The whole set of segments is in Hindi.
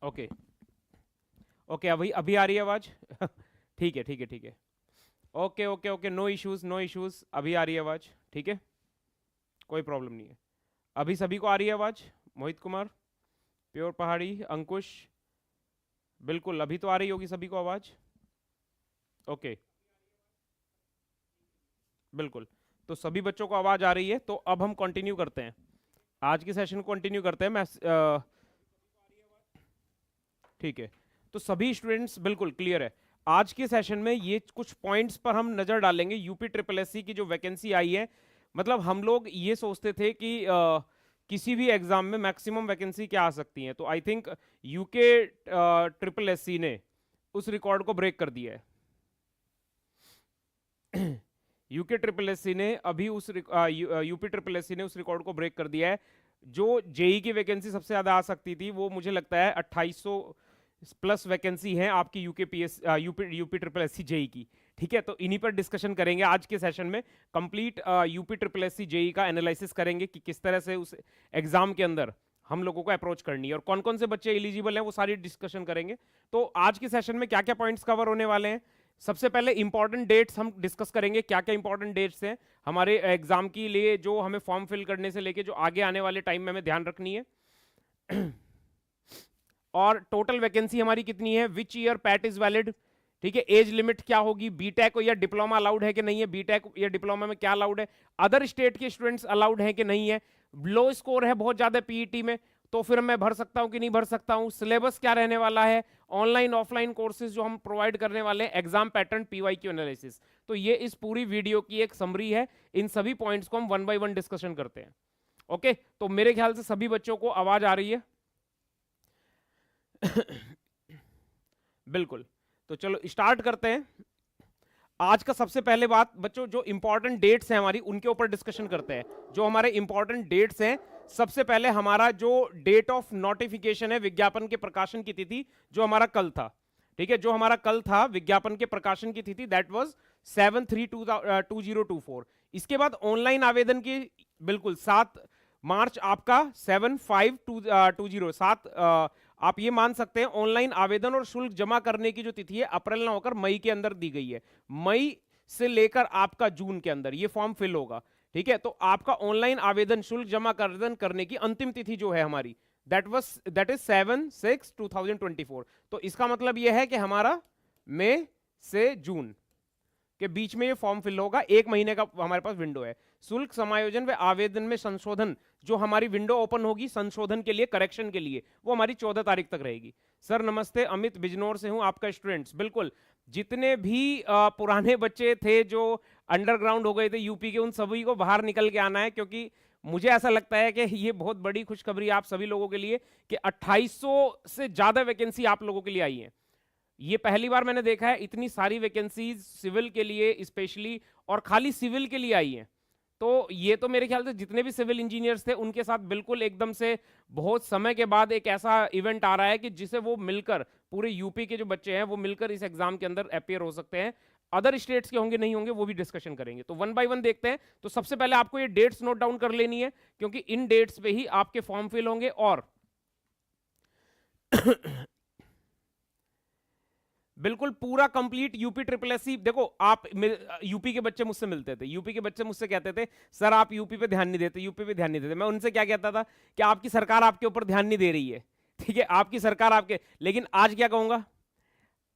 ओके ओके, अभी अभी आ रही है आवाज? ठीक है ठीक है ठीक है। Okay okay okay, no issues no issues, अभी आ रही है आवाज, ठीक है, कोई प्रॉब्लम नहीं है। अभी सभी को आ रही है आवाज? मोहित कुमार, प्योर पहाड़ी, अंकुश, बिल्कुल अभी तो आ रही होगी सभी को आवाज। ओके, बिल्कुल। तो सभी बच्चों को आवाज आ रही है, तो अब हम कंटिन्यू करते हैं, आज के सेशन को कंटिन्यू करते हैं। मैं ठीक है, तो सभी स्टूडेंट्स बिल्कुल क्लियर है। आज के सेशन में ये कुछ पॉइंट्स पर हम नजर डालेंगे। यूपी ट्रिपल एस सी की जो वैकेंसी आई है, मतलब हम लोग ये सोचते थे कि किसी भी एग्जाम में मैक्सिमम वैकेंसी क्या आ सकती है, तो I think UK triple S C ने उस रिकॉर्ड को ब्रेक कर दिया है। यूके ट्रिपल एस सी ने अभी उस यूपी ट्रिपल एस सी ने उस रिकॉर्ड को ब्रेक कर दिया है। जो जेई की वैकेंसी सबसे ज्यादा आ सकती थी, वो मुझे लगता है 2800 प्लस वैकेंसी है आपकी UK PS UP triple S C JE की। ठीक है, तो इन्हीं पर डिस्कशन करेंगे आज के सेशन में। Complete UP triple S C JE का एनालिसिस करेंगे कि किस तरह से उस एग्जाम के अंदर हम लोगों को अप्रोच करनी है और कौन कौन से बच्चे एलिजिबल हैं, वो सारी डिस्कशन करेंगे। तो आज के सेशन में क्या क्या पॉइंट्स कवर होने वाले हैं? सबसे पहले इंपॉर्टेंट डेट्स हम डिस्कस करेंगे, क्या क्या इंपॉर्टेंट डेट्स हैं हमारे एग्जाम के लिए, जो हमें फॉर्म फिल करने से लेके जो आगे आने वाले टाइम में हमें ध्यान रखनी है। और टोटल वैकेंसी हमारी कितनी है, which year PAT is valid, ठीक है, एज लिमिट क्या होगी, बीटेक या डिप्लोमा अलाउड है कि नहीं है, बीटेक या डिप्लोमा में क्या अलाउड है, अदर स्टेट के स्टूडेंट्स अलाउड हैं कि नहीं है, लो स्कोर है बहुत ज्यादा पीईटी में तो फिर मैं भर सकता हूं कि नहीं भर सकता हूं, सिलेबस क्या रहने वाला है, ऑनलाइन ऑफलाइन कोर्सेज जो हम प्रोवाइड करने वाले हैं, एग्जाम पैटर्न, पीवाईक्यू एनालिसिस। तो ये इस पूरी वीडियो की एक समरी है, इन सभी पॉइंट्स को हम वन बाय वन डिस्कशन करते हैं। ओके, तो मेरे ख्याल से सभी बच्चों को आवाज आ रही है? बिल्कुल, तो चलो स्टार्ट करते हैं। आज का सबसे पहले बात बच्चों, जो इंपॉर्टेंट डेट्स हैं हमारी, उनके ऊपर डिस्कशन करते हैं। जो हमारे इंपॉर्टेंट डेट्स हैं, सबसे पहले हमारा जो डेट ऑफ नोटिफिकेशन है विज्ञापन के प्रकाशन की तिथि, जो हमारा कल था, ठीक है, जो हमारा कल था विज्ञापन के प्रकाशन की तिथि, दैट वाज 7/3/2024। इसके बाद ऑनलाइन आवेदन की, बिल्कुल 7 मार्च आपका 7/5/2007, आप ये मान सकते हैं ऑनलाइन आवेदन और शुल्क जमा करने की जो तिथि है अप्रैल ना होकर मई के अंदर दी गई है। मई से लेकर आपका जून के अंदर ये फॉर्म फिल होगा। ठीक है, तो आपका ऑनलाइन आवेदन शुल्क जमा करने की अंतिम तिथि जो है हमारी, दैट इज 7/6/2024। तो इसका मतलब यह है कि हमारा मई से जून के बीच में ये फॉर्म फिल होगा, एक महीने का हमारे पास विंडो है। शुल्क समायोजन व आवेदन में संशोधन, जो हमारी विंडो ओपन होगी संशोधन के लिए, करेक्शन के लिए, वो हमारी 14 तारीख तक रहेगी। सर नमस्ते, अमित बिजनौर से हूं, आपका स्टूडेंट्स। बिल्कुल, जितने भी पुराने बच्चे थे जो अंडरग्राउंड हो गए थे यूपी के, उन सभी को बाहर निकल के आना है, क्योंकि मुझे ऐसा लगता है कि ये बहुत बड़ी खुशखबरी आप सभी लोगों के लिए कि 2800 से ज्यादा वैकेंसी आप लोगों के लिए आई है। ये पहली बार मैंने देखा है इतनी सारी वैकेंसीज सिविल के लिए स्पेशली, और खाली सिविल के लिए आई हैं। तो ये तो मेरे ख्याल से जितने भी सिविल इंजीनियर्स थे उनके साथ बिल्कुल एकदम से बहुत समय के बाद एक ऐसा इवेंट आ रहा है कि जिसे वो मिलकर, पूरे यूपी के जो बच्चे हैं वो मिलकर इस एग्जाम के अंदर अपियर हो सकते हैं। अदर स्टेट्स के होंगे नहीं होंगे वो भी डिस्कशन करेंगे, तो वन बाय वन देखते हैं। तो सबसे पहले आपको ये डेट्स नोट डाउन कर लेनी है, क्योंकि इन डेट्स पे ही आपके फॉर्म फिल होंगे। और बिल्कुल पूरा complete UP triple S C, देखो आप यूपी के बच्चे मुझसे मिलते थे, यूपी के बच्चे मुझसे कहते थे सर आप यूपी पे ध्यान नहीं देते, यूपी पे ध्यान नहीं देते। मैं उनसे क्या कहता था कि आपकी सरकार आपके ऊपर ध्यान नहीं दे रही है, ठीक है, आपकी सरकार आपके। लेकिन आज क्या कहूंगा,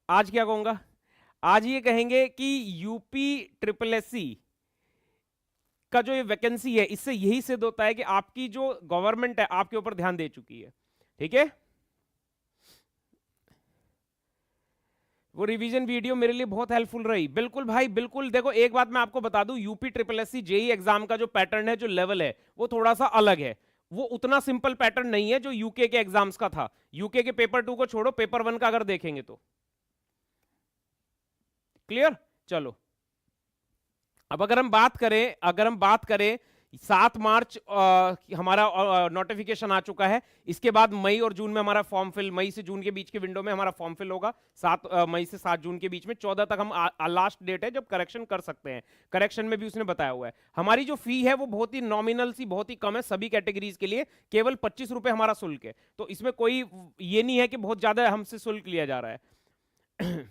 आज क्या कहूंगा, आज ये कहेंगे कि यूपी ट्रिपल एस सी का जो ये वैकेंसी है, इससे यही सिद्ध होता है कि आपकी जो गवर्नमेंट है आपके ऊपर ध्यान दे चुकी है। ठीक है, वो रिवीजन वीडियो मेरे लिए बहुत हेल्पफुल रही। बिल्कुल भाई बिल्कुल, देखो एक बात मैं आपको बता दूं, UP triple S C JE exam का जो पैटर्न है, जो लेवल है, वो थोड़ा सा अलग है। वो उतना सिंपल पैटर्न नहीं है जो यूके के एग्जाम्स का था। यूके के पेपर 2 को छोड़ो, पेपर 1 का अगर देखेंगे तो क्लियर। चलो अब अगर हम बात करें 7 मार्च हमारा नोटिफिकेशन आ चुका है। इसके बाद मई और जून में हमारा फॉर्म फिल, मई से जून के बीच के विंडो में हमारा फॉर्म फिल होगा। 7 मई से 7 जून के बीच में, 14 तक हम लास्ट डेट है जब करेक्शन कर सकते हैं। करेक्शन में भी उसने बताया हुआ है। हमारी जो फी है वो बहुत ही नॉमिनल सी, बहुत ही कम है सभी कैटेगरीज के लिए, केवल 25 रुपए हमारा शुल्क है। तो इसमें कोई ये नहीं है कि बहुत ज्यादा हमसे शुल्क लिया जा रहा है।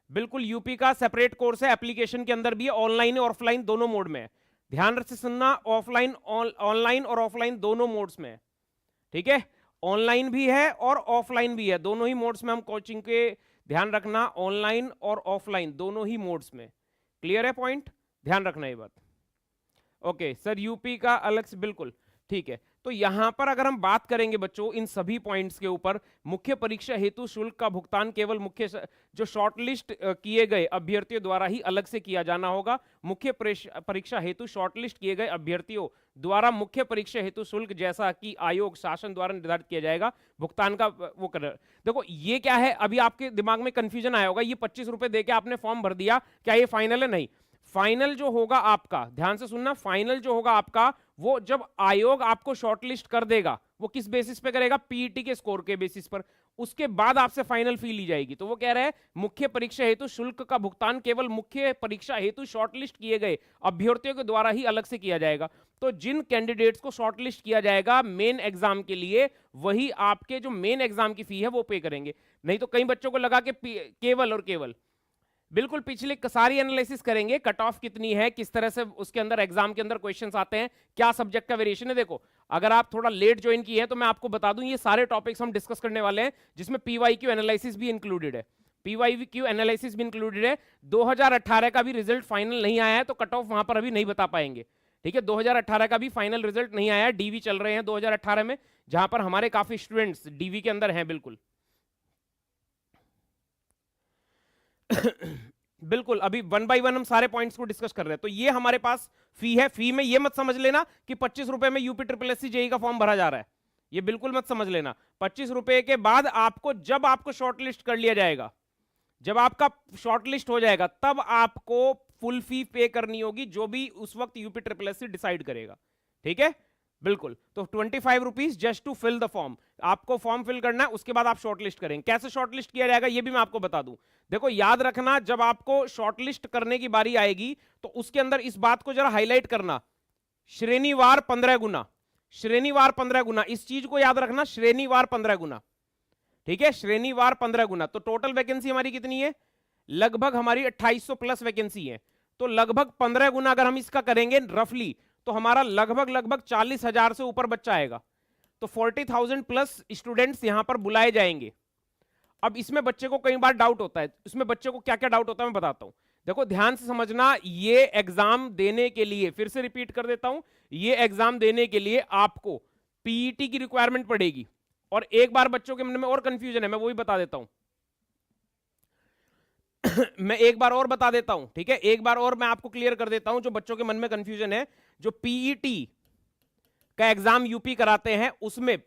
बिल्कुल यूपी का सेपरेट कोर्स है, एप्लीकेशन के अंदर भी है, ऑनलाइन और ऑफलाइन दोनों मोड में है। ध्यान से सुनना, ऑफलाइन, ऑनलाइन और ऑफलाइन दोनों मोड्स में है, ठीक है। ऑनलाइन भी है और ऑफलाइन भी है, दोनों ही मोड्स में हम कोचिंग के, ध्यान रखना, ऑनलाइन और ऑफलाइन दोनों ही मोड्स में। क्लियर है पॉइंट, ध्यान रखना ये बात। ओके सर, यूपी का अलग से, बिल्कुल ठीक है। तो यहां पर अगर हम बात करेंगे बच्चों इन सभी पॉइंट्स के ऊपर, मुख्य परीक्षा हेतु शुल्क का भुगतान केवल मुख्य जो शॉर्टलिस्ट किए गए अभ्यर्थियों द्वारा ही अलग से किया जाना होगा। मुख्य परीक्षा हेतु शॉर्टलिस्ट किए गए अभ्यर्थियों द्वारा मुख्य परीक्षा हेतु शुल्क जैसा कि आयोग शासन द्वारा निर्धारित किया जाएगा, भुगतान का वो कर। देखो ये क्या है, अभी आपके दिमाग में कंफ्यूजन आया होगा, ये 25 रुपए देके आपने फॉर्म भर दिया, क्या ये फाइनल है? नहीं, फाइनल जो होगा आपका, ध्यान से सुनना, फाइनल जो होगा आपका वो जब आयोग आपको शॉर्टलिस्ट कर देगा, वो किस बेसिस पे करेगा? पीईटी के स्कोर के बेसिस पर। उसके बाद आपसे फाइनल फी ली जाएगी। तो वो कह रहे हैं मुख्य परीक्षा हेतु शुल्क का भुगतान केवल मुख्य परीक्षा हेतु शॉर्टलिस्ट किए गए अभ्यर्थियों के द्वारा ही अलग से किया जाएगा। तो जिन कैंडिडेट्स को शॉर्टलिस्ट किया जाएगा मेन एग्जाम के लिए, वही आपके जो मेन एग्जाम की फी है वो पे करेंगे। नहीं तो कई बच्चों को लगा कि केवल और केवल, बिल्कुल पिछले सारी एनालिसिस करेंगे, कट ऑफ कितनी है, किस तरह से उसके अंदर एग्जाम के अंदर क्वेश्चंस आते हैं, क्या सब्जेक्ट का वेरिएशन है। देखो अगर आप थोड़ा लेट ज्वाइन किए हैं तो मैं आपको बता दूं ये सारे टॉपिक्स हम डिस्कस करने वाले हैं, जिसमें पीवाईक्यू एनालिसिस भी इंक्लूडेड है। पीवाईक्यू एनालिसिस भी इंक्लूडेड है। 2018 का भी रिजल्ट फाइनल नहीं आया है तो कट ऑफ वहां पर अभी नहीं बता पाएंगे, ठीक है। 2018 का भी फाइनल रिजल्ट नहीं आया है, डीवी चल रहे हैं 2018 में, जहां पर हमारे काफी स्टूडेंट्स डीवी के अंदर हैं। बिल्कुल बिल्कुल, अभी 1 बाय 1 हम सारे पॉइंट्स को डिस्कस कर रहे हैं। तो ये हमारे पास फी है। फी में ये मत समझ लेना कि 25 रुपए में यूपी ट्रिपल एससी जेई का फॉर्म भरा जा रहा है, ये बिल्कुल मत समझ लेना। 25 रुपए के बाद आपको, जब आपको शॉर्टलिस्ट कर लिया जाएगा, जब आपका शॉर्टलिस्ट हो जाएगा, तब आपको फुल फी पे करनी होगी, जो भी उस वक्त यूपी ट्रिपल एससी डिसाइड करेगा, ठीक है। बिल्कुल, तो 25 rupees just to fill the form. आपको फॉर्म फिल करना है, उसके बाद आप शॉर्टलिस्ट करेंगे। कैसे शॉर्टलिस्ट किया जाएगा ये भी मैं आपको बता दूं। देखो याद रखना, जब आपको शॉर्टलिस्ट करने की बारी आएगी तो उसके अंदर इस बात को जरा हाईलाइट करना, श्रेणीवार 15 गुना, श्रेणीवार 15 गुना, इस चीज को याद रखना, श्रेणीवार 15 गुना, ठीक है, श्रेणीवार 15 गुना। तो टोटल वैकेंसी हमारी कितनी है? लगभग हमारी 2800 प्लस वैकेंसी है। तो लगभग 15 गुना अगर हम इसका करेंगे रफली, तो हमारा लगभग 40,000 से ऊपर बच्चा आएगा। तो 40,000 प्लस स्टूडेंट्स यहां पर बुलाए जाएंगे। अब इसमें बच्चे को कई बार डाउट होता है, इसमें बच्चे को क्या क्या डाउट होता है मैं बताता हूं। देखो ध्यान से समझना, ये एग्जाम देने के लिए, फिर से रिपीट कर देता हूं, ये एग्जाम देने के लिए आपको पीईटी की रिक्वायरमेंट पड़ेगी। और एक बार बच्चों के मन में और कंफ्यूजन है, मैं वो भी बता देता हूं। मैं एक बार और बता देता हूं, ठीक है, एक बार और मैं आपको क्लियर कर देता हूं जो बच्चों के मन में कंफ्यूजन है। जो पीईटी का एग्जाम यूपी कराते हैं, उसमें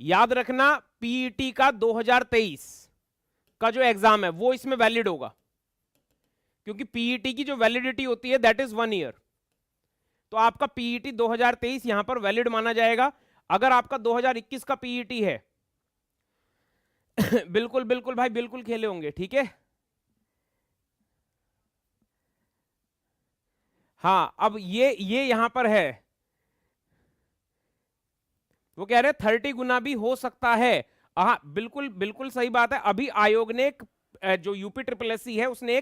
याद रखना पीईटी का 2023 का जो एग्जाम है वो इसमें वैलिड होगा, क्योंकि पीईटी की जो वैलिडिटी होती है दैट इज 1 ईयर। तो आपका पीईटी 2023 यहां पर वैलिड माना जाएगा। अगर आपका 2021 का पीईटी है बिल्कुल बिल्कुल भाई, बिल्कुल खेले होंगे, ठीक है। हाँ, अब ये यहां पर है, वो कह रहे 30 गुना भी हो सकता है। हाँ बिल्कुल बिल्कुल सही बात है। अभी आयोग ने जो यूपी ट्रिपल एससी है उसने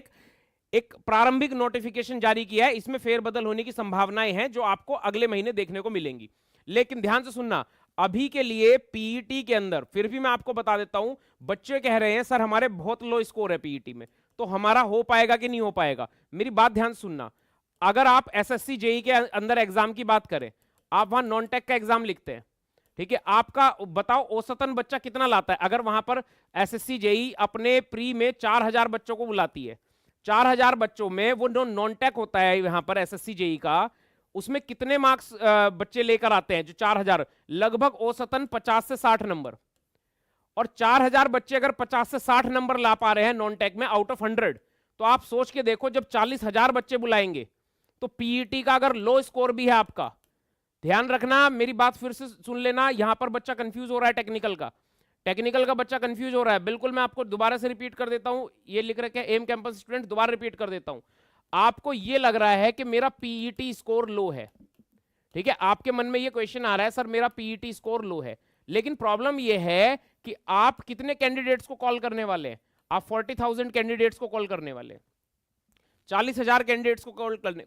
एक प्रारंभिक नोटिफिकेशन जारी किया है, इसमें फेरबदल होने की संभावनाएं हैं जो आपको अगले महीने देखने को मिलेंगी। लेकिन ध्यान से सुनना, अभी के लिए पीईटी के अंदर फिर भी मैं आपको बता देता हूं, बच्चे कह रहे हैं सर हमारे बहुत लो स्कोर है पीईटी में, तो हमारा हो पाएगा कि नहीं हो पाएगा। मेरी बात ध्यान सुनना, अगर आप एसएससी जेई के अंदर एग्जाम की बात करें, आप वहां नॉन टेक का एग्जाम लिखते हैं, ठीक है, आपका बताओ औसतन बच्चा कितना लाता है। अगर वहां पर एसएससी जेई अपने प्री में 4000 बच्चों को बुलाती है, 4000 बच्चों में वो नॉन टेक होता है यहां पर एसएससी जेई का, उसमें कितने मार्क्स बच्चे लेकर आते हैं? जो 4000, लगभग औसतन 50 से 60 नंबर। और 4000 बच्चे अगर 50 से 60 नंबर ला पा रहे हैं नॉन टेक में आउट ऑफ 100, तो आप सोच के देखो जब 40,000 बच्चे बुलाएंगे, तो पीईटी का अगर लो स्कोर भी है आपका, ध्यान रखना, मेरी बात फिर से सुन लेना, यहां पर बच्चा कंफ्यूज हो रहा है टेक्निकल का बच्चा कंफ्यूज हो रहा है। बिल्कुल मैं आपको दोबारा से रिपीट कर देता हूं, ये लिख रखे एम कैंपस स्टूडेंट, दोबारा रिपीट कर देता हूं। आपको ये लग रहा है कि मेरा पीईटी स्कोर लो है, ठीक है, आपके मन में ये क्वेश्चन आ रहा है सर मेरा पीईटी स्कोर लो है, लेकिन प्रॉब्लम ये है कि आप कितने कैंडिडेट्स को कॉल करने वाले हैं? आप 40,000 कैंडिडेट्स को कॉल करने वाले हैं, 40,000 कैंडिडेट्स को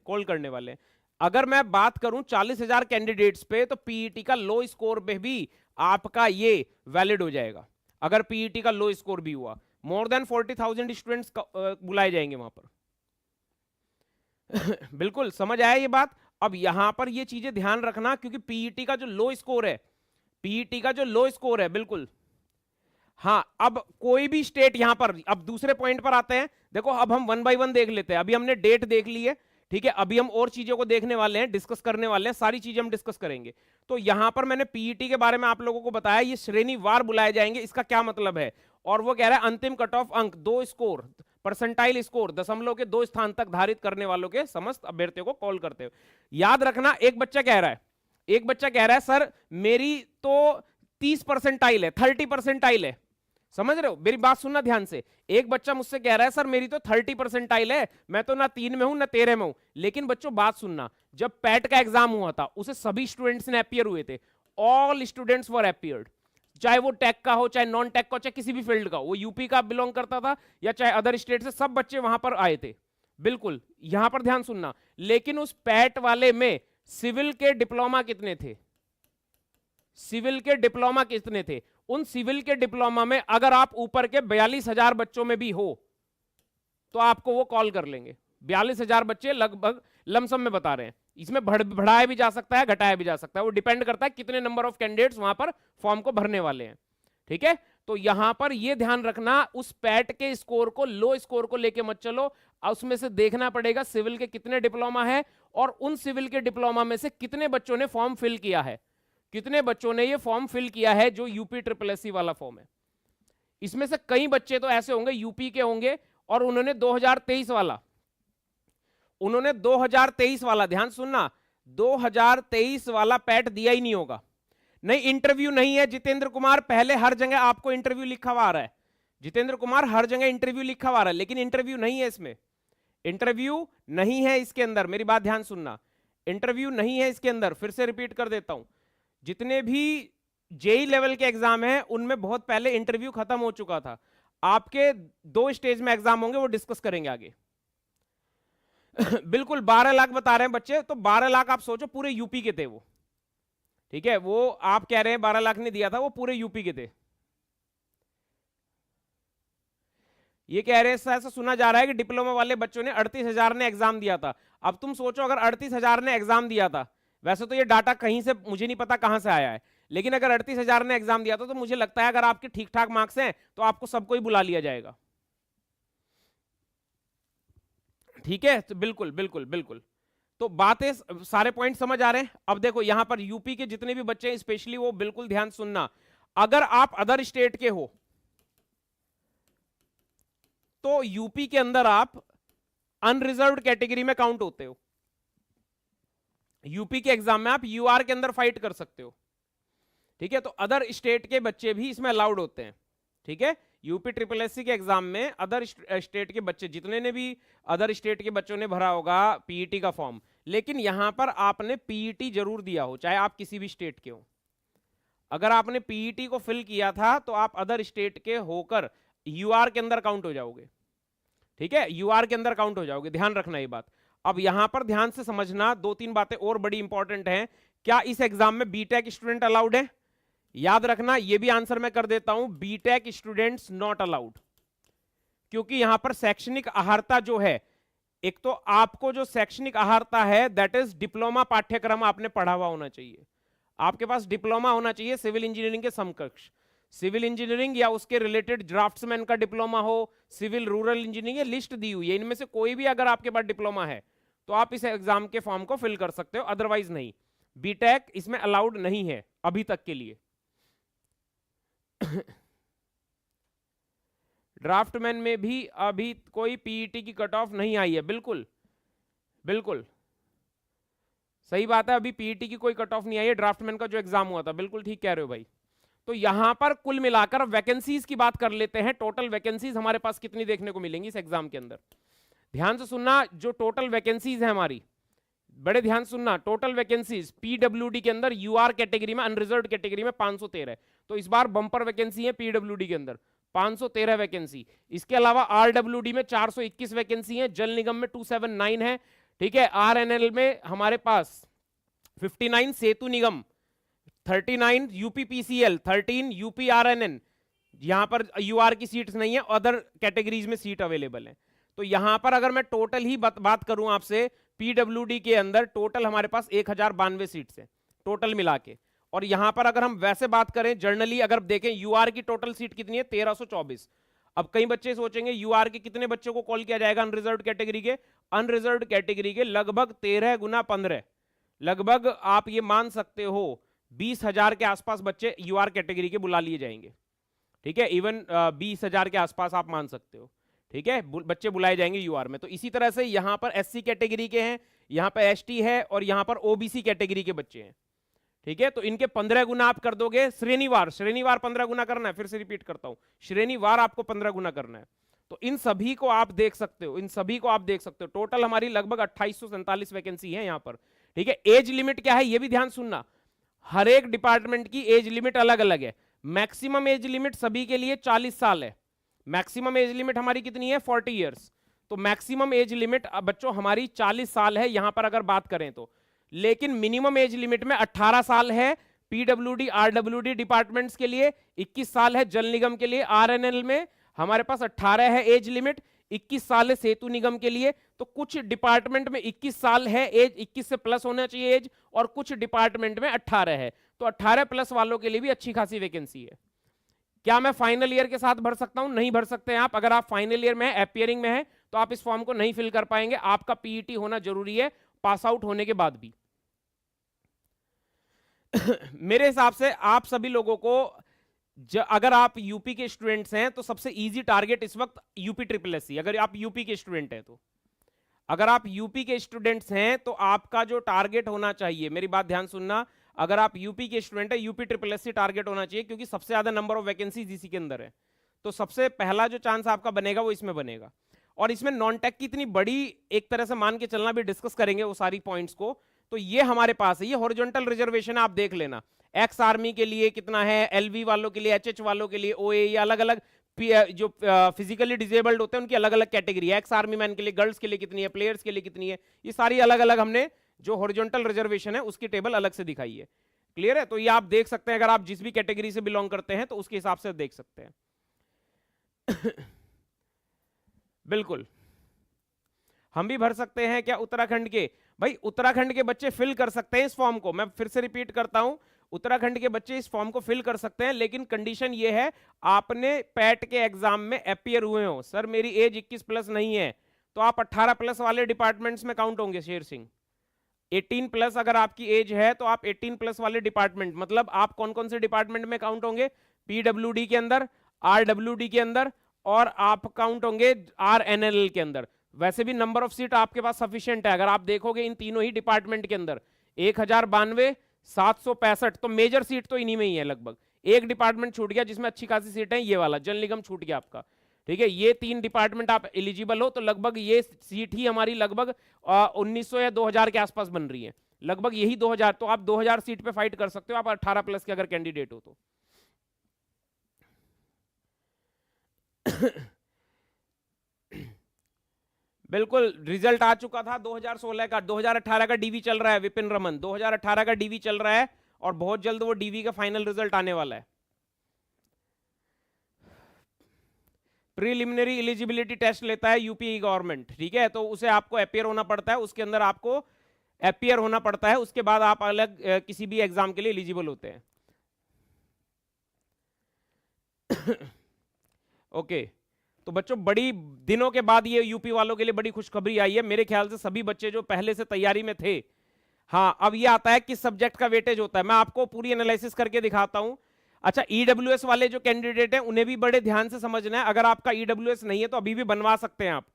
कॉल करने वाले हैं। अगर मैं बात करूं 40,000 कैंडिडेट्स पे, तो पीईटी का लो स्कोर पे भी आपका ये वैलिड हो जाएगा। अगर पीईटी का लो स्कोर भी हुआ, मोर देन 40,000 स्टूडेंट्स बुलाए जाएंगे वहां पर। बिल्कुल समझ आया ये बात। अब यहां पर ये चीजें ध्यान रखना, क्योंकि पीईटी का जो लो स्कोर है, पीईटी का जो लो स्कोर है, बिल्कुल हाँ, अब कोई भी स्टेट यहां पर, अब दूसरे पॉइंट पर आते हैं। देखो अब हम वन बाय वन देख लेते हैं। अभी हमने डेट देख ली है, ठीक है, अभी हम और चीजों को देखने वाले हैं, डिस्कस करने वाले हैं, सारी चीजें हम डिस्कस करेंगे। तो यहां पर मैंने पीईटी के बारे में आप लोगों को बताया, ये श्रेणीवार बुलाए जाएंगे, इसका क्या मतलब है? और वो कह रहा है अंतिम कट ऑफ अंक 2 स्कोर, परसेंटाइल स्कोर, दशमलव के 2 स्थान तक धारित करने वालों के समस्त अभ्यर्थियों को कॉल करते हो। याद रखना, एक बच्चा कह रहा है सर मेरी तो 30 परसेंटाइल है, 30 परसेंटाइल है। समझ रहे हो? मेरी बात सुनना ध्यान से। एक बच्चा मुझसे कह रहा है सर मेरी तो 30 परसेंटाइल है, मैं तो ना 3 में हूं ना 13 में हूं। लेकिन बच्चों बात सुनना, जब पैट का एग्जाम हुआ था उसे सभी स्टूडेंट्स ने अपियर हुए थे, ऑल स्टूडेंट्स वर अपियर्ड, चाहे वो टेक का हो, चाहे नॉन टेक का हो, चाहे किसी भी फील्ड का हो, वो यूपी का बिलोंग करता था या चाहे अदर स्टेट से, सब बच्चे वहां पर आए थे। बिल्कुल यहां पर ध्यान सुनना। लेकिन उस पैट वाले में सिविल के डिप्लोमा कितने थे? सिविल के डिप्लोमा कितने थे? उन सिविल के डिप्लोमा में अगर आप ऊपर के 42,000 बच्चों में भी हो तो आपको वो कॉल कर लेंगे। 42,000 बच्चे लगभग लमसम में बता रहे हैं, इसमें बढ़ाया भी जा सकता है, घटाया भी जा सकता है, वो डिपेंड करता है कितने नंबर ऑफ कैंडिडेट्स वहां पर फॉर्म को भरने वाले हैं। ठीक है, तो यहां पर ये ध्यान रखना, उस पैट के स्कोर को, लो स्कोर को लेके मत चलो। उसमें से देखना पड़ेगा सिविल के कितने डिप्लोमा है, और उन सिविल के डिप्लोमा में से कितने बच्चों ने फॉर्म फिल किया है, कितने बच्चों ने ये फॉर्म फिल किया है जो यूपी SSSC वाला फॉर्म है। इसमें से कई बच्चे तो ऐसे होंगे यूपी के होंगे और उन्होंने 2023 वाला, ध्यान सुनना, 2023 वाला पैट दिया ही नहीं होगा। नहीं, इंटरव्यू नहीं है जितेंद्र कुमार, पहले हर जगह आपको इंटरव्यू लिखा हुआ आ रहा है। जितेंद्र कुमार हर जगह इंटरव्यू लिखा हुआ आ रहा है, लेकिन इंटरव्यू नहीं है इसमें, इंटरव्यू नहीं है इसके अंदर। मेरी बात ध्यान सुनना, इंटरव्यू नहीं है इसके अंदर। फिर से रिपीट कर देता हूं, जितने भी जेई लेवल के एग्जाम हैं उनमें बहुत पहले इंटरव्यू खत्म हो चुका था। आपके 2 स्टेज में एग्जाम होंगे, वो डिस्कस करेंगे आगे। बिल्कुल 12 लाख बता रहे हैं बच्चे, तो 12 लाख आप सोचो पूरे यूपी के थे वो, ठीक है, वो आप कह रहे हैं 12 लाख ने दिया था, वो पूरे यूपी के थे। ये कह रहे हैं, ऐसा सुना जा रहा है कि डिप्लोमा वाले बच्चों ने 38,000 ने एग्जाम दिया था। अब तुम सोचो अगर 38,000 ने एग्जाम दिया था, वैसे तो ये डाटा कहीं से मुझे नहीं पता कहां से आया है, लेकिन अगर 38,000 ने एग्जाम दिया था तो मुझे लगता है अगर आपके ठीक ठाक मार्क्स हैं तो आपको सबको ही बुला लिया जाएगा। ठीक है, तो बिल्कुल बिल्कुल बिल्कुल, तो बातें सारे पॉइंट समझ आ रहे हैं। अब देखो यहां पर यूपी के जितने भी बच्चे हैं स्पेशली, वो बिल्कुल ध्यान सुनना, अगर आप अदर स्टेट के हो तो यूपी के अंदर आप अनरिजर्व्ड कैटेगरी में काउंट होते हो। यूपी के एग्जाम में आप यूआर के अंदर फाइट कर सकते हो। ठीक है, तो अदर स्टेट के बच्चे भी इसमें अलाउड होते हैं। ठीक है, यूपी SSSC के एग्जाम में अदर स्टेट के बच्चे, जितने ने भी अदर स्टेट के बच्चों ने भरा होगा पीईटी का फॉर्म, लेकिन यहां पर आपने पीईटी जरूर दिया हो, चाहे आप किसी भी स्टेट के हो। अगर आपने पीईटी को फिल किया था तो आप अदर स्टेट के होकर यूआर के अंदर काउंट हो जाओगे। ठीक है, यूआर के अंदर काउंट हो जाओगे, ध्यान रखना ये बात। अब यहां पर ध्यान से समझना, 2-3 बातें और बड़ी इंपॉर्टेंट हैं। क्या इस एग्जाम में बीटेक स्टूडेंट अलाउड है? याद रखना, ये भी आंसर मैं कर देता हूं, बीटेक स्टूडेंट्स नॉट अलाउड। क्योंकि यहां पर शैक्षणिक अहर्ता जो है, एक तो आपको जो शैक्षणिक अहर्ता है दैट इज डिप्लोमा पाठ्यक्रम आपने पढ़ा हुआ होना चाहिए, आपके पास डिप्लोमा होना चाहिए सिविल इंजीनियरिंग के समकक्ष। सिविल इंजीनियरिंग या उसके रिलेटेड ड्राफ्ट्समैन का डिप्लोमा हो, सिविल रूरल इंजीनियरिंग, ये लिस्ट दी हुई है, इनमें से कोई भी अगर आपके पास डिप्लोमा है तो आप इस एग्जाम के फॉर्म को फिल कर सकते हो, अदरवाइज नहीं। बीटेक इसमें अलाउड नहीं है अभी तक के लिए। ड्राफ्टमैन में भी अभी कोई पीईटी की कट ऑफ नहीं आई है, बिल्कुल बिल्कुल सही बात है, अभी पीईटी की कोई कट ऑफ नहीं आई है, ड्राफ्टमैन का जो एग्जाम हुआ था, बिल्कुल ठीक कह रहे हो भाई। तो यहां पर कुल मिलाकर वैकेंसीज की बात कर लेते हैं, टोटल वैकेंसीज हमारे पास कितनी देखने को मिलेंगी इस एग्जाम के अंदर। ध्यान से सुनना, जो टोटल वैकेंसीज है हमारी, बड़े ध्यान सुनना, टोटल वैकेंसीज पीडब्ल्यूडी के अंदर यूआर कैटेगरी में, अनरिजर्व्ड कैटेगरी में 513, तो इस बार बंपर वैकेंसी है पीडब्ल्यूडी के अंदर 513 वैकेंसी। इसके अलावा आरडब्ल्यूडी में 421 वैकेंसी है, जल निगम में 279 है, ठीक है। आरएनएल में हमारे पास 59, सेतु निगम 39, यूपीपीसीएल 13, यूपीआरएनएन, यहां पर यूआर की सीट्स नहीं है, अदर कैटेगरीज में सीट अवेलेबल है। तो यहां पर अगर मैं टोटल ही बात करूं आपसे, पीडब्ल्यूडी के अंदर टोटल हमारे पास 1092 सीट्स है टोटल मिला के। और यहां पर अगर हम वैसे बात करें जनरली, अगर देखें यूआर की टोटल सीट कितनी है, 1324। अब कई बच्चे सोचेंगे यूआर के कितने बच्चों को कॉल किया जाएगा अनरिजर्व्ड कैटेगरी के? अनरिजर्व्ड कैटेगरी के लगभग 13 गुना 15, लगभग आप ये मान सकते हो 20,000 के आसपास बच्चे यूआर कैटेगरी के बुला लिए जाएंगे, ठीक है। इवन 20,000 के आसपास आप मान सकते हो, ठीक है, बच्चे बुलाए जाएंगे यूआर में। तो इसी तरह से यहां पर एससी कैटेगरी के हैं, यहां पर एसटी है, और यहां पर ओबीसी कैटेगरी के बच्चे हैं, ठीक है। तो इनके 15 गुना आप कर दोगे, श्रेणीवार 15 गुना करना है, फिर से रिपीट करता हूं, श्रेणीवार आपको 15 गुना करना है। तो इन सभी को आप देख सकते हो, इन सभी को आप देख सकते हो। टोटल हमारी लगभग 2847 वैकेंसी है यहां पर, ठीक है। एज लिमिट क्या है ये भी ध्यान सुनना, हर एक डिपार्टमेंट की एज लिमिट अलग अलग है। मैक्सिमम एज लिमिट सभी के लिए 40 साल है, मैक्सिमम एज लिमिट हमारी कितनी है, 40 इयर्स। तो मैक्सिमम एज लिमिट बच्चों हमारी 40 साल है यहां पर अगर बात करें तो। लेकिन मिनिमम एज लिमिट में 18 साल है पीडब्ल्यूडी आरडब्ल्यूडी डिपार्टमेंट्स के लिए, 21 साल है जल निगम के लिए। आरएनएल में हमारे पास 18 है एज लिमिट, 21 साल है सेतु निगम के लिए। तो कुछ डिपार्टमेंट में 21 साल है एज, 21 से प्लस होना चाहिए एज, और कुछ डिपार्टमेंट में 18 है। तो 18 प्लस वालों के लिए भी अच्छी खासी वैकेंसी है। क्या मैं फाइनल ईयर के साथ भर सकता हूं? नहीं भर सकते हैं आप। अगर आप फाइनल ईयर में है, अपियरिंग में है, तो आप इस फॉर्म को नहीं फिल कर पाएंगे। आपका पीईटी होना जरूरी है पास आउट होने के बाद भी। मेरे हिसाब से आप सभी लोगों को अगर आप यूपी के स्टूडेंट्स हैं तो सबसे इजी टारगेट इस वक्त यूपी ट्रिपल एससी, अगर आप यूपी के स्टूडेंट हैं तो। अगर आप यूपी के स्टूडेंट्स हैं तो आपका जो टारगेट होना चाहिए, मेरी बात ध्यान सुनना, अगर आप यूपी के स्टूडेंट है, यूपी ट्रिपल एससी टारगेट होना चाहिए, क्योंकि सबसे ज्यादा नंबर ऑफ वैकेंसीज इसी के अंदर है। तो सबसे पहला जो चांस आपका बनेगा वो इसमें बनेगा। और इसमें नॉन टेक की इतनी बड़ी एक तरह से मान के चलना, भी डिस्कस करेंगे वो सारी पॉइंट्स को। तो ये हमारे पास है, ये हॉरिजॉन्टल रिजर्वेशन आप देख लेना, एक्स आर्मी के लिए कितना है, एलवी वालों के लिए, एचएच वालों के लिए, ओए, ये अलग अलग जो फिजिकली डिजेबल्ड होते हैं उनकी अलग अलग कैटेगरी है। एक्स आर्मी मैन के लिए, गर्ल्स के लिए कितनी है, प्लेयर्स के लिए कितनी है, ये सारी अलग अलग हमने जो हॉरिजॉन्टल रिजर्वेशन है उसकी टेबल अलग से दिखाई है। क्लियर है? तो ये आप देख सकते हैं, अगर आप जिस भी कैटेगरी से बिलोंग करते हैं तो उसके हिसाब से देख सकते हैं। बिल्कुल हम भी भर सकते हैं क्या उत्तराखंड के? भाई उत्तराखंड के बच्चे फिल कर सकते हैं इस फॉर्म को, मैं फिर से रिपीट करता हूं, उत्तराखंड के बच्चे इस फॉर्म को फिल कर सकते हैं, लेकिन कंडीशन ये है आपने पैट के एग्जाम में अपीयर हुए हो। सर मेरी एज 21 प्लस नहीं है, तो आप 18 प्लस वाले डिपार्टमेंट्स में काउंट होंगे शेर सिंह। 18 प्लस अगर आपकी एज है तो आप 18 प्लस वाले डिपार्टमेंट, मतलब आप कौन कौन से डिपार्टमेंट में काउंट होंगे? पीडब्ल्यूडी के अंदर, आरडब्ल्यूडी के अंदर, और आप काउंट होंगे आरएनएल के अंदर। वैसे भी नंबर ऑफ सीट आपके पास सफिशिएंट है, अगर आप देखोगे इन तीनों ही डिपार्टमेंट के अंदर 1092, 765, तो मेजर सीट तो इन्हीं में ही है लगभग। एक डिपार्टमेंट छूट गया जिसमें अच्छी खासी सीट है, ये वाला जल निगम छूट गया आपका, ठीक है। ये 3 डिपार्टमेंट आप एलिजिबल हो, तो लगभग ये सीट ही हमारी लगभग 1900 या 2000 के आसपास बन रही है, लगभग यही 2000। तो आप 2000 सीट पे फाइट कर सकते हो, आप 18 प्लस के अगर कैंडिडेट हो तो। बिल्कुल रिजल्ट आ चुका था 2016 का, 2018 का डीवी चल रहा है विपिन रमन, 2018 का डीवी चल रहा है, और बहुत जल्द वो डीवी का फाइनल रिजल्ट आने वाला है। प्रीलिमिनरी एलिजिबिलिटी टेस्ट लेता है यूपी गवर्नमेंट, ठीक है, तो उसे आपको अपीयर होना पड़ता है, उसके अंदर आपको अपीयर होना पड़ता है, उसके बाद आप अलग किसी भी एग्जाम के लिए एलिजिबल होते हैं। ओके तो बच्चों बड़ी दिनों के बाद ये यूपी वालों के लिए बड़ी खुशखबरी आई है। मेरे ख्याल से सभी बच्चे जो पहले से तैयारी में थे, हाँ अब ये आता है किस सब्जेक्ट का वेटेज होता है, मैं आपको पूरी एनालिसिस करके दिखाता हूं। अच्छा ईडब्ल्यूएस वाले जो कैंडिडेट हैं उन्हें भी बड़े ध्यान से समझना है। अगर आपका ईडब्ल्यूएस नहीं है तो अभी भी बनवा सकते हैं आप।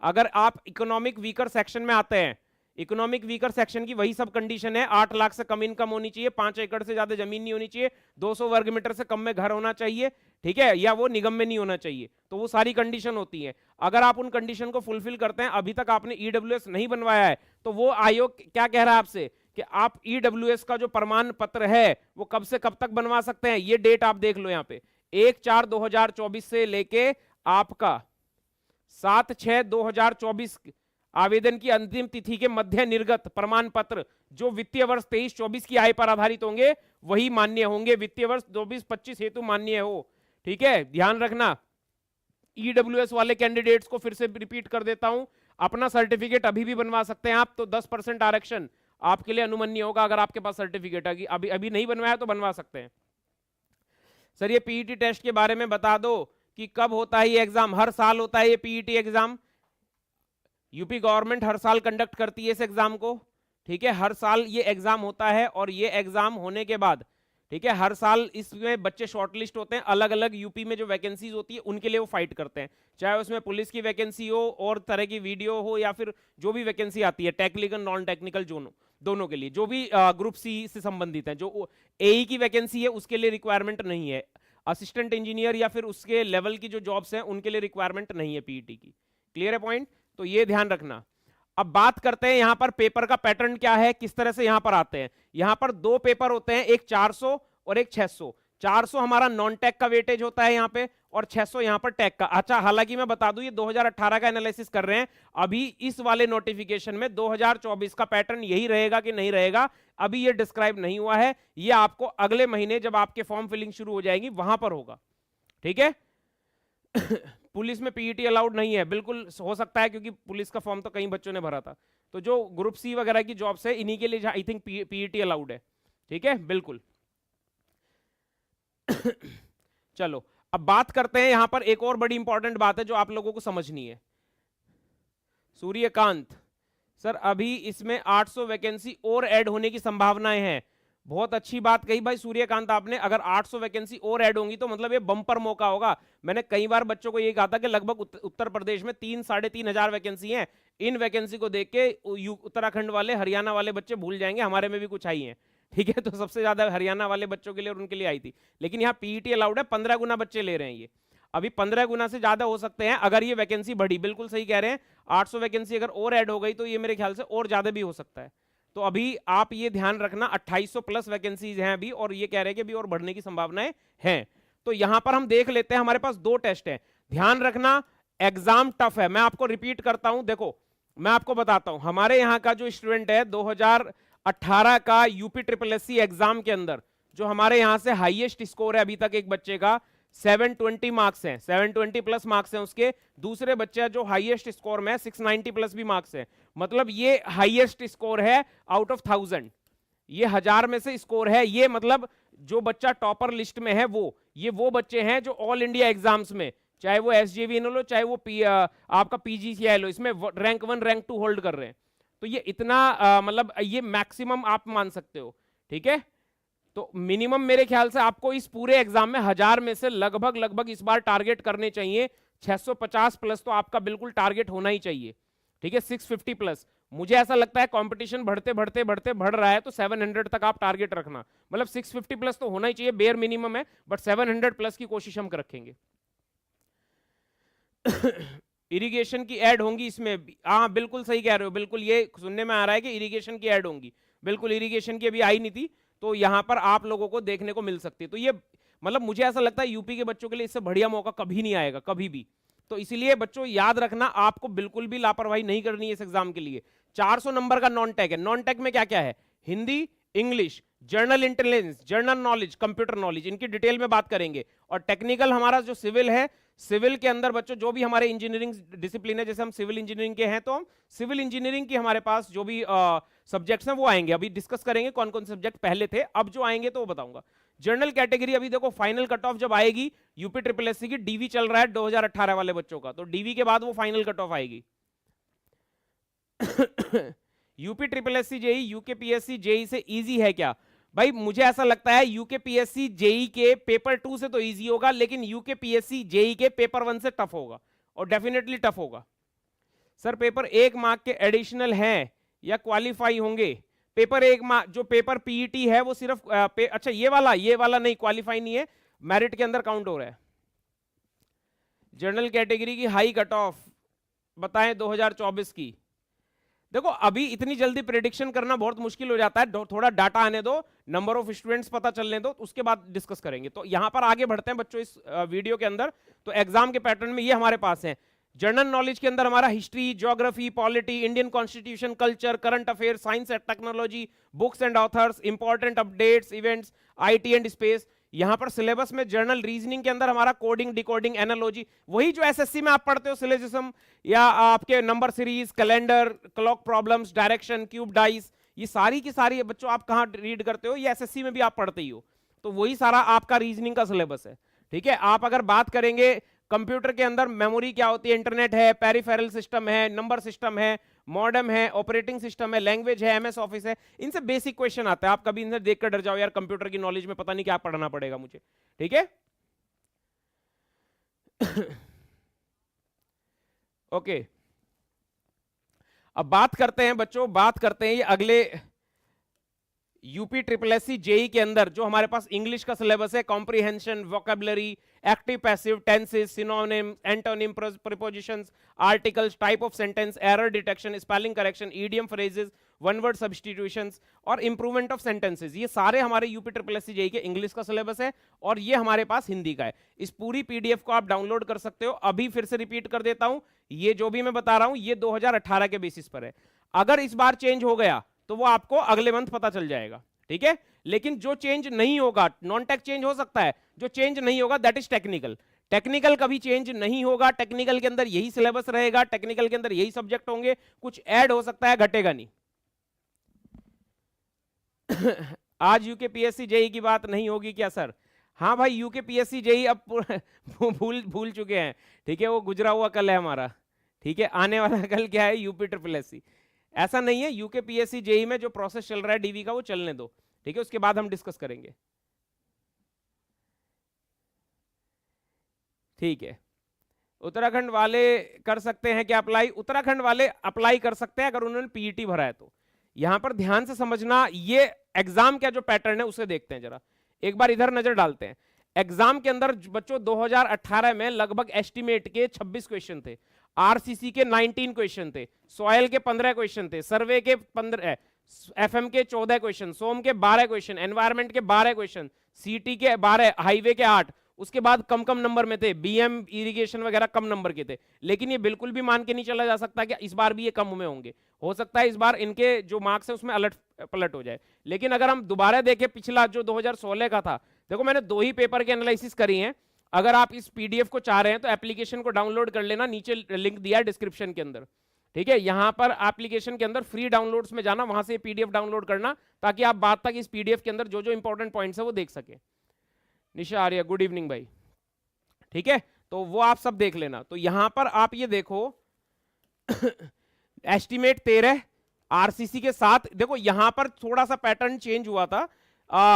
अगर आप इकोनॉमिक वीकर सेक्शन में आते हैं, इकोनॉमिक वीकर सेक्शन की वही सब कंडीशन है, 8 लाख से कम इनकम होनी चाहिए, 5 एकड़ से ज्यादा जमीन नहीं होनी चाहिए, 200 वर्ग मीटर से कम में घर होना चाहिए, ठीक है, या वो निगम में नहीं होना चाहिए। तो वो सारी कंडीशन होती है। अगर आप उन कंडीशन को फुलफिल करते हैं, अभी तक आपने ईडब्ल्यूएस नहीं बनवाया है, तो वो आयोग क्या कह रहा है आपसे कि आप ईडब्ल्यूएस का जो प्रमाण पत्र है वो कब से कब तक बनवा सकते हैं। ये डेट आप देख लो यहाँ पे, 1/4/2024 से लेके आपका 7/6/2024 आवेदन की अंतिम तिथि के मध्य निर्गत प्रमाण पत्र जो वित्तीय वर्ष 23-24 की आय पर आधारित होंगे वही मान्य होंगे, वित्तीय वर्ष 24-25 हेतु मान्य हो। ठीक है, ध्यान रखना। ईडब्ल्यूएस वाले कैंडिडेट्स को फिर से रिपीट कर देता हूं, अपना सर्टिफिकेट अभी भी बनवा सकते हैं आप, तो 10% आरक्षण आपके लिए अनुमन्य होगा अगर आपके पास सर्टिफिकेट है। अभी अभी नहीं बनवाया तो बनवा सकते हैं। सर ये पीईटी टेस्ट के बारे में बता दो कि कब होता है ये एग्जाम। हर साल होता है ये पीईटी एग्जाम, यूपी गवर्नमेंट हर साल कंडक्ट करती है इस एग्जाम को। ठीक है, हर साल ये एग्जाम होता है, और ये एग्जाम होने के बाद ठीक है हर साल इसमें बच्चे शॉर्टलिस्ट होते हैं, अलग अलग यूपी में जो वैकेंसीज होती है उनके लिए वो फाइट करते हैं, चाहे उसमें पुलिस की वैकेंसी हो और तरह की वीडियो हो या फिर जो भी वैकेंसी आती है टेक्निकल नॉन टेक्निकल दोनों के लिए, जो भी ग्रुप सी से संबंधित है। जो एई की वैकेंसी है उसके लिए रिक्वायरमेंट नहीं है, असिस्टेंट इंजीनियर या फिर उसके लेवल की जो जॉब्स हैं उनके लिए रिक्वायरमेंट नहीं है पीईटी की। क्लियर है पॉइंट, तो ये ध्यान रखना। अब बात करते हैं यहां पर पेपर का पैटर्न क्या है, किस तरह से यहां पर आते हैं। यहां पर 2 पेपर होते हैं, एक 400 और एक 600। 400 हमारा नॉन टैग का वेटेज होता है यहां पे, और 600 यहां पर टैग का। अच्छा, हालांकि मैं बता दूं ये 2018 का एनालिसिस कर रहे हैं, अभी इस वाले नोटिफिकेशन में 2024 का पैटर्न यही रहेगा कि नहीं रहेगा अभी ये डिस्क्राइब नहीं हुआ है, ये आपको अगले महीने जब आपके फॉर्म फिलिंग शुरू हो जाएगी वहां पर होगा। ठीक है पुलिस में पीईटी अलाउड नहीं है, बिल्कुल हो सकता है क्योंकि पुलिस का फॉर्म तो कई बच्चों ने भरा था। तो जो ग्रुप सी वगैरह की जॉब्स है इन्हीं के लिए आई थिंक पीईटी अलाउड है। ठीक है, बिल्कुल चलो अब बात करते हैं यहां पर एक और बड़ी इंपॉर्टेंट बात है जो आप लोगों को समझनी है। सूर्यकांत सर अभी इसमें 800 वैकेंसी और ऐड होने की संभावनाएं हैं। बहुत अच्छी बात कही भाई सूर्यकांत आपने, अगर 800 वैकेंसी और ऐड होंगी तो मतलब ये बम्पर मौका होगा। मैंने कई बार बच्चों को ये कहा था कि लगभग उत्तर प्रदेश में 3-3.5 हजार वैकेंसी हैं। इन वैकेंसी को देख के उत्तराखंड वाले हरियाणा वाले बच्चे भूल जाएंगे हमारे में भी कुछ आई हैं। ठीक है, तो सबसे ज्यादा हरियाणा वाले बच्चों के लिए और उनके लिए आई थी, लेकिन यहाँ पीईटी अलाउड है, 15 गुना बच्चे ले रहे हैं ये। अभी 15 गुना से ज्यादा हो सकते हैं अगर ये वैकेंसी बढ़ी। बिल्कुल सही कह रहे हैं, 800 वैकेंसी अगर और ऐड हो गई तो ये मेरे ख्याल से और ज्यादा भी हो सकता है। तो अभी आप ये ध्यान रखना 2800 प्लस वैकेंसीज हैं अभी, और ये कह रहे हैं कि अभी और बढ़ने की संभावनाएं हैं। तो यहां पर हम देख लेते हैं, हमारे पास 2 टेस्ट हैं। ध्यान रखना एग्जाम टफ है, मैं आपको रिपीट करता हूं। देखो मैं आपको बताता हूं, हमारे यहाँ का जो स्टूडेंट है 2018 का यूपी SSSC एग्जाम के अंदर जो हमारे यहां से हाईएस्ट स्कोर है अभी तक एक बच्चे का 720 मार्क्स हैं, 720 प्लस मार्क्स हैं उसके। दूसरे बच्चे जो हाईएस्ट स्कोर में 690 प्लस भी मार्क्स हैं, मतलब ये हाईएस्ट स्कोर है आउट ऑफ 1000, ये 1000 में से स्कोर है। ये मतलब जो बच्चा टॉपर लिस्ट में है वो बच्चे हैं जो ऑल इंडिया एग्जाम्स में, चाहे वो SJVN लो चाहे वो आपका PGCI लो, इसमें रैंक 1 रैंक 2 होल्ड कर रहे हैं। तो ये इतना मतलब ये मैक्सिमम आप मान सकते हो। ठीक है, तो मिनिमम मेरे ख्याल से आपको इस पूरे एग्जाम में 1000 में से लगभग इस बार टारगेट करने चाहिए 650 प्लस, तो आपका बिल्कुल टारगेट होना ही चाहिए। ठीक है, 650 प्लस। मुझे ऐसा लगता है कंपटीशन बढ़ रहा है तो 700 तक आप टारगेट रखना, मतलब 650 प्लस तो होना ही चाहिए, बेयर मिनिमम है, बट 700 प्लस की कोशिश हम रखेंगे। इरिगेशन की ऐड होंगी इसमें, हाँ बिल्कुल सही कह रहे हो, बिल्कुल ये सुनने में आ रहा है कि इरिगेशन की ऐड होंगी। बिल्कुल, इरिगेशन की अभी आई नहीं थी, तो यहां पर आप लोगों को देखने को मिल सकती है। तो ये मतलब मुझे ऐसा लगता है यूपी के बच्चों के लिए इससे बढ़िया मौका कभी नहीं आएगा, कभी भी। तो इसीलिए बच्चों याद रखना, आपको बिल्कुल भी लापरवाही नहीं करनी है इस एग्जाम के लिए। 400 नंबर का नॉन टेक है। नॉन टेक में क्या क्या है? Hindi, English, journal intelligence, general knowledge, computer knowledge, इनकी डिटेल में बात करेंगे। और टेक्निकल हमारा जो सिविल है, सिविल के अंदर बच्चों जो भी हमारे इंजीनियरिंग डिसिप्लिन है, जैसे हम सिविल इंजीनियरिंग के हैं तो हम सिविल इंजीनियरिंग की हमारे पास जो भी सब्जेक्ट्स हैं वो आएंगे। अभी डिस्कस करेंगे कौन कौन सब्जेक्ट पहले थे, अब जो आएंगे तो वो बताऊंगा। जर्नल कैटेगरी अभी देखो फाइनल कट ऑफ जब आएगी यूपी SSSC की, डीवी चल रहा है 2018 वाले बच्चों का, तो डीवी के बाद वो फाइनल कट ऑफ आएगी। UP SSSC JE UKPSC JE से इजी है क्या? भाई मुझे ऐसा लगता है यूकेपीएससी जेई के पेपर 2 से तो इजी होगा, लेकिन यूकेपीएससी जेई के पेपर 1 से टफ होगा, और डेफिनेटली टफ होगा। सर पेपर 1 मार्क के एडिशनल हैं या क्वालिफाई होंगे। पेपर एक जो पेपर पीईटी है वो सिर्फ अच्छा ये वाला नहीं, क्वालिफाई नहीं है, मेरिट के अंदर काउंट हो रहा है। जनरल कैटेगरी की हाई कट ऑफ बताएं 2024 की। देखो अभी इतनी जल्दी प्रेडिक्शन करना बहुत मुश्किल हो जाता है, थोड़ा डाटा आने दो, नंबर ऑफ स्टूडेंट्स पता चलने दो, उसके बाद डिस्कस करेंगे। तो यहां पर आगे बढ़ते हैं बच्चों इस वीडियो के अंदर। तो एग्जाम के पैटर्न में ये हमारे पास है। जनरल नॉलेज के अंदर हमारा history, geography, polity, Indian constitution, culture, current affair, science and technology, books and authors, important updates, events, IT and space. यहां पर सिलेबस में जर्नल रीजनिंग के अंदर हमारा कोडिंग, डिकोडिंग, एनालॉजी, वही जो एसएससी में आप पढ़ते हो सिलेजिज्म, या आपके number series, calendar, clock problems, direction, cube dice, ये सारी की सारी बच्चों आप कहां रीड करते हो, ये एसएससी में भी आप पढ़ते ही हो। तो वही सारा आपका रीजनिंग का सिलेबस है। ठीक है, आप अगर बात करेंगे कंप्यूटर के अंदर मेमोरी क्या होती है, इंटरनेट है, पेरिफेरल सिस्टम है, नंबर सिस्टम है, मॉडेम है, ऑपरेटिंग सिस्टम है, लैंग्वेज है, एमएस ऑफिस है, इनसे बेसिक क्वेश्चन आता है। आप कभी इनसे देखकर डर जाओ यार कंप्यूटर की नॉलेज में पता नहीं क्या पढ़ना पड़ेगा मुझे। ठीक है ओके, अब बात करते हैं बच्चों, बात करते हैं ये अगले यूपी ट्रिपल एससी जेई के अंदर जो हमारे पास इंग्लिश का सिलेबस है, comprehension, vocabulary, active passive, tenses, synonym, antonym, prepositions, articles, type of sentence, error detection, spelling correction, idiom phrases, one word substitutions और इंप्रूवमेंट ऑफ सेंटेंसेस, ये सारे हमारे यूपी ट्रिपल एससी जेई के इंग्लिश का सिलेबस है और ये हमारे पास हिंदी का है। इस पूरी पीडीएफ को आप डाउनलोड कर सकते हो। अभी फिर से रिपीट कर देता हूं, ये जो भी मैं बता रहा हूं ये 2018 के बेसिस पर है। अगर इस बार चेंज हो गया तो वो आपको अगले मंथ पता चल जाएगा। ठीक है, लेकिन जो चेंज नहीं होगा, नॉन टेक चेंज हो सकता है, जो चेंज नहीं होगा दैट इज टेक्निकल। टेक्निकल कभी चेंज नहीं होगा, टेक्निकल के अंदर यही सिलेबस रहेगा, टेक्निकल के अंदर यही सब्जेक्ट होंगे, कुछ ऐड हो सकता है, घटेगा नहीं। आज यूकेपीएससी जेई की बात नहीं होगी क्या सर? हाँ भाई, यूकेपीएससी जेई अब भूल चुके हैं। ठीक है, वो गुजरा हुआ कल है हमारा। ठीक है, आने वाला कल क्या है, यूपी ट्रिपल एससी। ऐसा नहीं है, यूकेपीएससी जेई में जो प्रोसेस चल रहा है डीवी का वो चलने दो। ठीक है, उसके बाद हम डिस्कस करेंगे। ठीक है, उत्तराखंड वाले कर सकते हैं क्या अप्लाई? उत्तराखंड वाले अप्लाई कर सकते हैं अगर उन्होंने पीईटी भरा है तो। यहां पर ध्यान से समझना, ये एग्जाम का जो पैटर्न है उसे देखते हैं जरा, एक बार इधर नजर डालते हैं। एग्जाम के अंदर बच्चों 2018 में लगभग एस्टिमेट के 26 क्वेश्चन थे, आरसीसी के 19 क्वेश्चन थे, सॉयल के 15 क्वेश्चन थे, सर्वे के 15, एफएम के 14 क्वेश्चन, सोम के 12 क्वेश्चन, एनवायरमेंट के 12 क्वेश्चन, सीटी के 12, हाईवे के 8, उसके बाद कम कम नंबर में थे, बीएम इरिगेशन वगैरह कम नंबर के थे। लेकिन ये बिल्कुल भी मान के नहीं चला जा सकता कि इस बार भी ये कम में होंगे, हो सकता है इस बार इनके जो मार्क्स है उसमें अलट पलट हो जाए। लेकिन अगर हम दोबारा देखें पिछला जो 2016 का था, देखो मैंने 2 ही पेपर के एनालिसिस करी हैं। अगर आप इस पीडीएफ को चाह रहे हैं तो एप्लीकेशन को डाउनलोड कर लेना, नीचे लिंक दिया है डिस्क्रिप्शन के अंदर। ठीक है, यहां पर एप्लीकेशन के अंदर फ्री डाउनलोड्स में जाना, वहां से पीडीएफ डाउनलोड करना, ताकि आप बाद तक इस पीडीएफ के अंदर जो जो इंपॉर्टेंट पॉइंट्स है वो देख सके। निशा आर्या, गुड इवनिंग भाई। ठीक है, तो वो आप सब देख लेना। तो यहां पर आप ये देखो एस्टिमेट 13, आरसीसी के 7, देखो यहां पर थोड़ा सा पैटर्न चेंज हुआ था,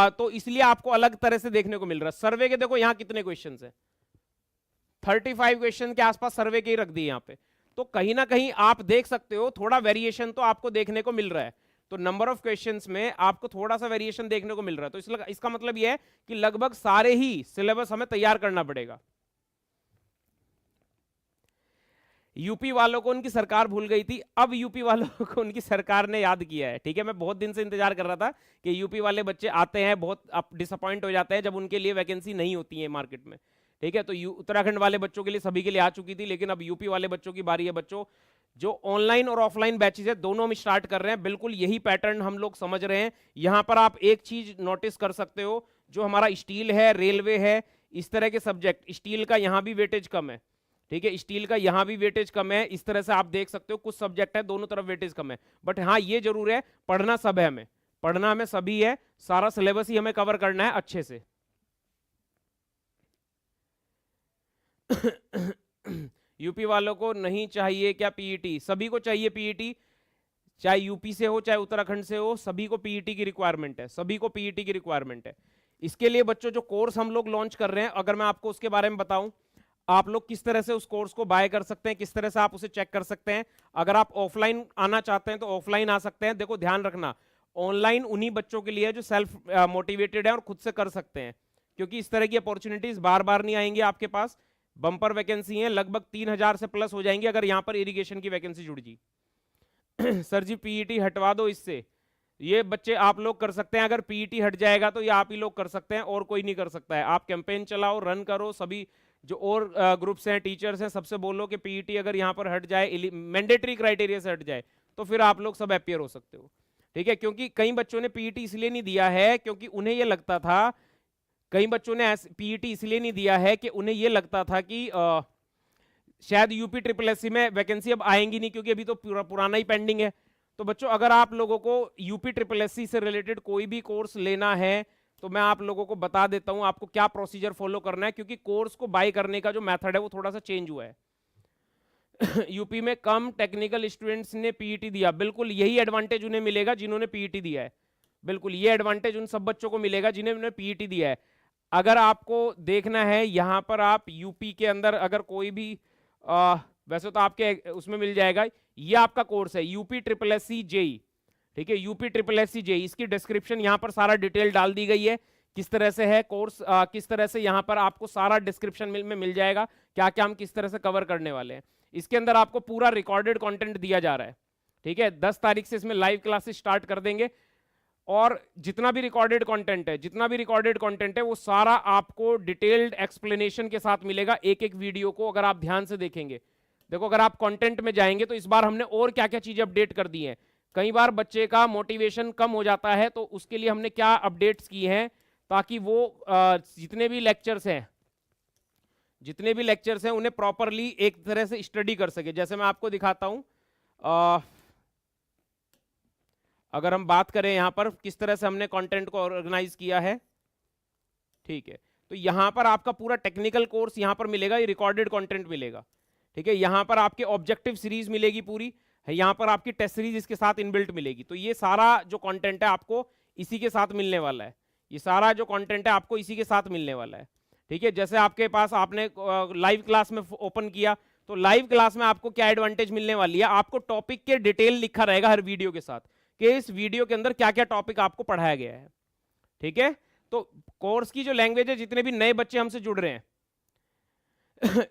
तो इसलिए आपको अलग तरह से देखने को मिल रहा है। सर्वे के देखो यहां कितने क्वेश्चन है, 35 क्वेश्चन के आसपास सर्वे के ही रख दिए यहां पे। तो कहीं ना कहीं आप देख सकते हो थोड़ा वेरिएशन तो आपको देखने को मिल रहा है। तो नंबर ऑफ क्वेश्चंस में आपको थोड़ा सा वेरिएशन देखने को मिल रहा है। तो इसका मतलब यह है कि लगभग सारे ही सिलेबस हमें तैयार करना पड़ेगा। यूपी वालों को उनकी सरकार भूल गई थी, अब यूपी वालों को उनकी सरकार ने याद किया है। ठीक है, मैं बहुत दिन से इंतजार कर रहा था कि यूपी वाले बच्चे आते हैं, बहुत डिसअपॉइंट हो जाते हैं जब उनके लिए वैकेंसी नहीं होती है मार्केट में। ठीक है, तो उत्तराखंड वाले बच्चों के लिए सभी के लिए आ चुकी थी, लेकिन अब यूपी वाले बच्चों की बारी है। बच्चों जो ऑनलाइन और ऑफलाइन बैचेज है दोनों में स्टार्ट कर रहे हैं, बिल्कुल यही पैटर्न हम लोग समझ रहे हैं। यहां पर आप एक चीज नोटिस कर सकते हो, जो हमारा स्टील है, रेलवे है, इस तरह के सब्जेक्ट, स्टील का यहां भी वेटेज कम है। ठीक है, स्टील का यहां भी वेटेज कम है। इस तरह से आप देख सकते हो कुछ सब्जेक्ट है दोनों तरफ वेटेज कम है। बट हाँ ये जरूर है, पढ़ना सब है, हमें पढ़ना हमें सभी है, सारा सिलेबस ही हमें कवर करना है अच्छे से। यूपी वालों को नहीं चाहिए क्या पीईटी? सभी को चाहिए पीईटी, चाहे यूपी से हो चाहे उत्तराखंड से हो, सभी को पीईटी की रिक्वायरमेंट है, सभी को पीईटी की रिक्वायरमेंट है। इसके लिए बच्चों जो कोर्स हम लोग लॉन्च कर रहे हैं, अगर मैं आपको उसके बारे में बताऊं, आप लोग किस तरह से उस कोर्स को बाय कर सकते हैं, किस तरह से आप उसे चेक कर सकते हैं। अगर आप ऑफलाइन आना चाहते हैं तो ऑफलाइन आ सकते हैं। देखो ध्यान रखना, ऑनलाइन उन्हीं बच्चों के लिए है जो सेल्फ मोटिवेटेड है और खुद से कर सकते हैं, क्योंकि इस तरह की अपॉर्चुनिटीज बार बार नहीं आएंगी आपके पास। बम्पर वैकेंसी है, लगभग 3000 से प्लस हो जाएंगी अगर यहाँ पर इरिगेशन की वैकेंसी जुड़ जी। सर जी पीईटी हटवा दो इससे, ये बच्चे आप लोग कर सकते हैं। अगर पीईटी हट जाएगा तो ये आप ही लोग कर सकते हैं और कोई नहीं कर सकता है। आप कैंपेन चलाओ, रन करो, सभी जो और ग्रुप्स हैं, टीचर्स हैं, सबसे बोलो कि पीईटी अगर यहाँ पर हट जाए, मैंडेटरी क्राइटेरिया से हट जाए, तो फिर आप लोग सब अपीयर हो सकते हो। ठीक है, क्योंकि कई बच्चों ने पीईटी इसलिए नहीं दिया है क्योंकि उन्हें यह लगता था, कई बच्चों ने पीईटी इसलिए नहीं दिया है कि उन्हें यह लगता था कि शायद यूपी ट्रिपल एससी में वैकेंसी अब आएंगी नहीं, क्योंकि अभी तो पुराना ही पेंडिंग है। तो बच्चों अगर आप लोगों को यूपी ट्रिपल एससी से रिलेटेड कोई भी कोर्स लेना है तो मैं आप लोगों को बता देता हूं आपको क्या प्रोसीजर फॉलो करना है, क्योंकि कोर्स को बाय करने का जो मेथड है वो थोड़ा सा चेंज हुआ है। यूपी में कम टेक्निकल स्टूडेंट्स ने पीईटी दिया, बिल्कुल यही एडवांटेज उन्हें मिलेगा जिन्होंने पीईटी दिया है। बिल्कुल ये एडवांटेज उन सब बच्चों को मिलेगा जिन्होंने पीईटी दिया है। अगर आपको देखना है यहां पर आप यूपी के अंदर अगर कोई भी वैसे तो आपके उसमें मिल जाएगा, ये आपका कोर्स है यूपी ट्रिपल एससी जेई। ठीक है, यूपी ट्रिपल एससी जेई, इसकी डिस्क्रिप्शन यहाँ पर सारा डिटेल डाल दी गई है, किस तरह से है कोर्स, किस तरह से यहाँ पर आपको सारा डिस्क्रिप्शन में मिल जाएगा, क्या क्या हम किस तरह से कवर करने वाले हैं। इसके अंदर आपको पूरा रिकॉर्डेड कंटेंट दिया जा रहा है। ठीक है, 10 तारीख से इसमें लाइव क्लासेस स्टार्ट कर देंगे, और जितना भी रिकॉर्डेड कंटेंट है वो सारा आपको डिटेल्ड एक्सप्लेनेशन के साथ मिलेगा, एक एक वीडियो को अगर आप ध्यान से देखेंगे। देखो अगर आप कंटेंट में जाएंगे तो इस बार हमने और क्या क्या चीजें अपडेट कर दी हैं। कई बार बच्चे का मोटिवेशन कम हो जाता है, तो उसके लिए हमने क्या अपडेट्स की हैं, ताकि वो जितने भी लेक्चर्स हैं उन्हें प्रॉपरली एक तरह से स्टडी कर सके। जैसे मैं आपको दिखाता हूं, अगर हम बात करें यहां पर किस तरह से हमने कंटेंट को ऑर्गेनाइज किया है। ठीक है, तो यहां पर आपका पूरा टेक्निकल कोर्स यहां पर मिलेगा, ये रिकॉर्डेड कंटेंट मिलेगा। ठीक है, यहां पर आपके ऑब्जेक्टिव सीरीज मिलेगी पूरी, यहां पर आपकी टेस्ट सीरीज इसके साथ इनबिल्ट मिलेगी। तो ये सारा जो कंटेंट है आपको इसी के साथ मिलने वाला है, ये सारा जो कंटेंट है आपको इसी के साथ मिलने वाला है। ठीक है, जैसे आपके पास आपने लाइव क्लास में ओपन किया, तो लाइव क्लास में आपको क्या एडवांटेज मिलने वाली है, आपको टॉपिक के डिटेल लिखा रहेगा हर वीडियो के साथ कि इस वीडियो के अंदर क्या क्या टॉपिक आपको पढ़ाया गया है। ठीक है, तो कोर्स की जो लैंग्वेज है, जितने भी नए बच्चे हमसे जुड़ रहे हैं,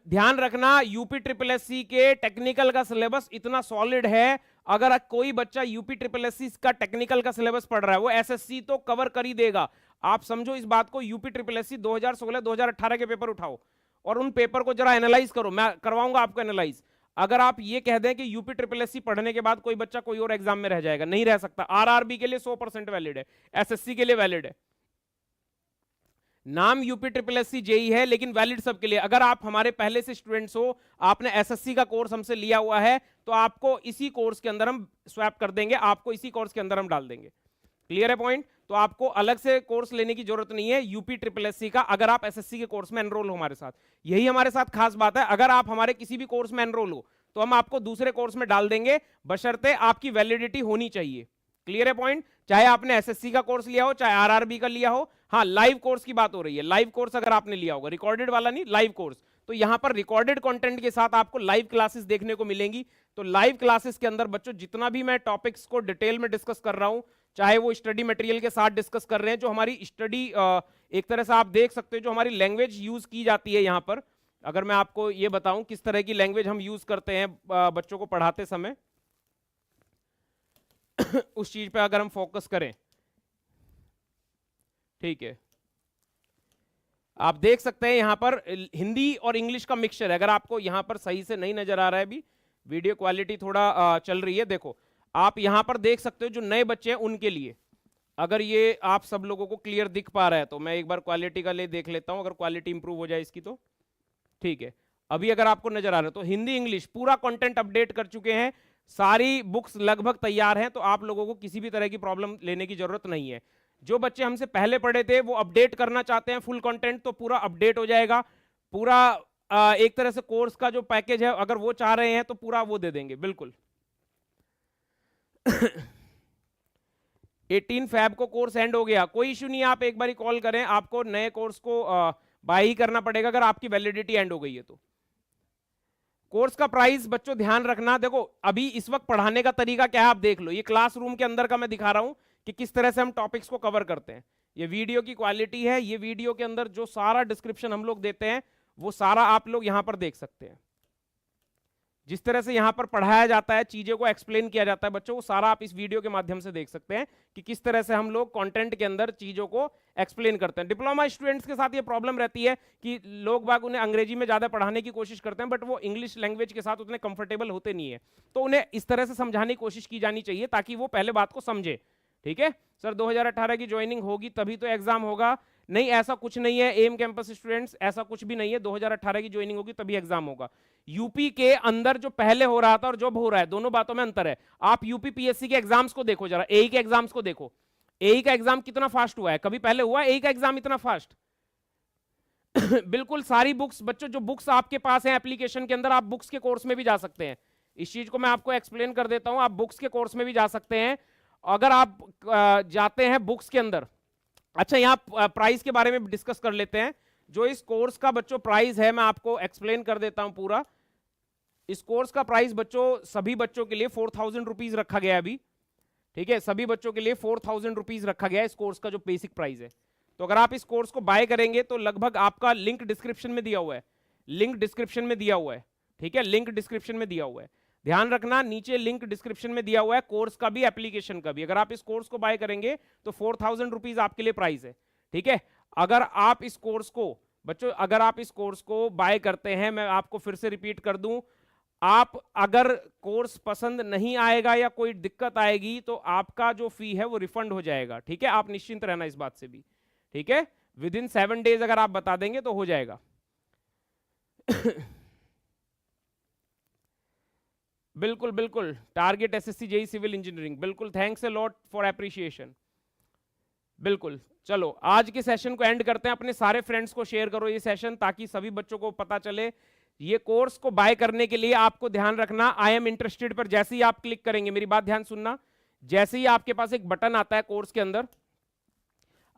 ध्यान रखना यूपी ट्रिपल एससी के टेक्निकल का सिलेबस इतना सॉलिड है, अगर कोई बच्चा यूपी ट्रिपल एससी का टेक्निकल का सिलेबस पढ़ रहा है वो एसएससी तो कवर कर ही देगा। आप समझो इस बात को, यूपी ट्रिपल एससी 2016-2018 के पेपर उठाओ और उन पेपर को जरा एनालाइज करो, मैं करवाऊंगा आपको एनालाइज। अगर आप ये कह दें कि यूपी ट्रिपल एससी पढ़ने के बाद कोई बच्चा कोई और एग्जाम में रह जाएगा, नहीं रह सकता। आरआरबी के लिए 100% वैलिड है, एसएससी के लिए वैलिड है। नाम यूपी ट्रिपल एससी जेई है लेकिन वैलिड सबके लिए। अगर आप हमारे पहले से स्टूडेंट्स हो, आपने एसएससी का कोर्स हमसे लिया हुआ है, तो आपको इसी कोर्स के अंदर हम स्वैप कर देंगे, आपको इसी कोर्स के अंदर हम डाल देंगे। क्लियर है पॉइंट? तो आपको अलग से कोर्स लेने की जरूरत नहीं है यूपी ट्रिपल एससी का, अगर आप एसएससी के कोर्स में एनरोल हो हमारे साथ। यही हमारे साथ खास बात है, अगर आप हमारे किसी भी कोर्स में एनरोल हो तो हम आपको दूसरे कोर्स में डाल देंगे, बशर्ते आपकी वैलिडिटी होनी चाहिए। क्लियर है पॉइंट? चाहे आपने एसएससी का कोर्स लिया हो, चाहे आरआरबी का लिया हो। हाँ, लाइव कोर्स की बात हो रही है, लाइव कोर्स अगर आपने लिया होगा, रिकॉर्डेड वाला नहीं, लाइव कोर्स। तो यहां पर रिकॉर्डेड कंटेंट के साथ आपको लाइव क्लासेस देखने को मिलेंगी। तो लाइव क्लासेस के अंदर बच्चों जितना भी मैं टॉपिक्स को डिटेल में डिस्कस कर रहा हूं, चाहे वो स्टडी मटेरियल के साथ डिस्कस कर रहे हैं, जो हमारी स्टडी एक तरह से आप देख सकते हो जो हमारी लैंग्वेज यूज की जाती है यहां पर। अगर मैं आपको ये बताऊं किस तरह की लैंग्वेज हम यूज करते हैं बच्चों को पढ़ाते समय, उस चीज पे अगर हम फोकस करें, ठीक है, आप देख सकते हैं यहां पर हिंदी और इंग्लिश का मिक्सचर है। अगर आपको यहां पर सही से नहीं नजर आ रहा है, भी वीडियो क्वालिटी थोड़ा चल रही है, देखो आप यहां पर देख सकते हो जो नए बच्चे हैं उनके लिए, अगर ये आप सब लोगों को क्लियर दिख पा रहा है तो मैं एक बार क्वालिटी का ले देख लेता हूं, अगर क्वालिटी इंप्रूव हो जाए इसकी तो ठीक है। अभी अगर आपको नजर आ रहा है तो हिंदी इंग्लिश पूरा कंटेंट अपडेट कर चुके हैं, सारी बुक्स लगभग तैयार हैं, तो आप लोगों को किसी भी तरह की प्रॉब्लम लेने की जरूरत नहीं है। जो बच्चे हमसे पहले पढ़े थे वो अपडेट करना चाहते हैं फुल कंटेंट, तो पूरा अपडेट हो जाएगा। पूरा एक तरह से कोर्स का जो पैकेज है अगर वो चाह रहे हैं तो पूरा वो दे देंगे, बिल्कुल। 18 फैब को कोर्स एंड हो गया, कोई इशू नहीं है, आप एक बार कॉल करें, आपको नए कोर्स को बाय ही करना पड़ेगा अगर आपकी वैलिडिटी एंड हो गई है तो। कोर्स का प्राइस बच्चों ध्यान रखना, देखो अभी इस वक्त पढ़ाने का तरीका क्या है आप देख लो, ये क्लासरूम के अंदर का मैं दिखा रहा हूं कि किस तरह से हम टॉपिक्स को कवर करते हैं। ये वीडियो की क्वालिटी है, ये वीडियो के अंदर जो सारा डिस्क्रिप्शन हम लोग देते हैं वो सारा आप लोग यहां पर देख सकते हैं। जिस तरह से यहां पर पढ़ाया जाता है, चीजों को एक्सप्लेन किया जाता है बच्चों, वो सारा आप इस वीडियो के माध्यम से देख सकते हैं कि किस तरह से हम लोग कंटेंट के अंदर चीजों को एक्सप्लेन करते हैं। डिप्लोमा स्टूडेंट्स के साथ ये प्रॉब्लम रहती है कि लोग बाग उन्हें अंग्रेजी में ज्यादा पढ़ाने की कोशिश करते हैं, बट वो इंग्लिश लैंग्वेज के साथ उतने कंफर्टेबल होते नहीं है, तो उन्हें इस तरह से समझाने की कोशिश की जानी चाहिए ताकि वो पहले बात को समझे। ठीक है सर, 2018 की ज्वाइनिंग होगी तभी तो एग्जाम होगा? नहीं, ऐसा कुछ नहीं है एम कैंपस स्टूडेंट्स, ऐसा कुछ भी नहीं है। 2018 की ज्वाइनिंग होगी तभी एग्जाम होगा। यूपी के अंदर जो पहले हो रहा था और जो हो रहा है, दोनों बातों में अंतर है। आप यूपी पीएससी के एग्जाम्स को देखो जरा, एई के एग्जाम्स को देखो, एई का एग्जाम कितना फास्ट हुआ है, कभी पहले हुआ एई का एग्जाम इतना फास्ट? बिल्कुल सारी बुक्स बच्चों, जो बुक्स आपके पास हैं एप्लीकेशन के अंदर, आप बुक्स के कोर्स में भी जा सकते हैं। इस चीज को मैं आपको एक्सप्लेन कर देता हूं, आप बुक्स के कोर्स में भी जा सकते हैं अगर आप जाते हैं बुक्स के अंदर। अच्छा, यहाँ प्राइस के बारे में डिस्कस कर लेते हैं। जो इस कोर्स का बच्चों प्राइस है मैं आपको एक्सप्लेन कर देता हूं पूरा। इस कोर्स का प्राइस बच्चों सभी बच्चों के लिए 4000 रुपीज रखा गया अभी। ठीक है, सभी बच्चों के लिए 4000 रुपीज रखा गया इस कोर्स का जो बेसिक प्राइस है। तो अगर आप इस कोर्स को बाय करेंगे तो लगभग आपका लिंक डिस्क्रिप्शन में दिया हुआ है, लिंक डिस्क्रिप्शन में दिया हुआ है। ठीक है, लिंक डिस्क्रिप्शन में दिया हुआ है, ध्यान रखना, नीचे लिंक डिस्क्रिप्शन में दिया हुआ है कोर्स का भी एप्लीकेशन का भी। अगर आप इस कोर्स को बाय करेंगे तो 4000 रुपीज आपके लिए प्राइस है। ठीक है, अगर आप इस कोर्स को बच्चों, अगर आप इस कोर्स को बाय करते हैं, मैं आपको फिर से रिपीट कर दूं, आप अगर कोर्स पसंद नहीं आएगा या कोई दिक्कत आएगी तो आपका जो फी है वो रिफंड हो जाएगा। ठीक है, आप निश्चिंत रहना इस बात से भी। ठीक है, विद इन 7 डेज अगर आप बता देंगे तो हो जाएगा। बिल्कुल बिल्कुल, target SSC JE civil engineering, बिल्कुल, thanks a lot for appreciation. बिल्कुल, चलो आज के सेशन को एंड करते हैं। अपने सारे फ्रेंड्स को शेयर करो ये सेशन, ताकि सभी बच्चों को पता चले। ये कोर्स को बाय करने के लिए आपको ध्यान रखना, आई एम इंटरेस्टेड पर जैसे ही आप क्लिक करेंगे, मेरी बात ध्यान सुनना, जैसे ही आपके पास एक बटन आता है कोर्स के अंदर,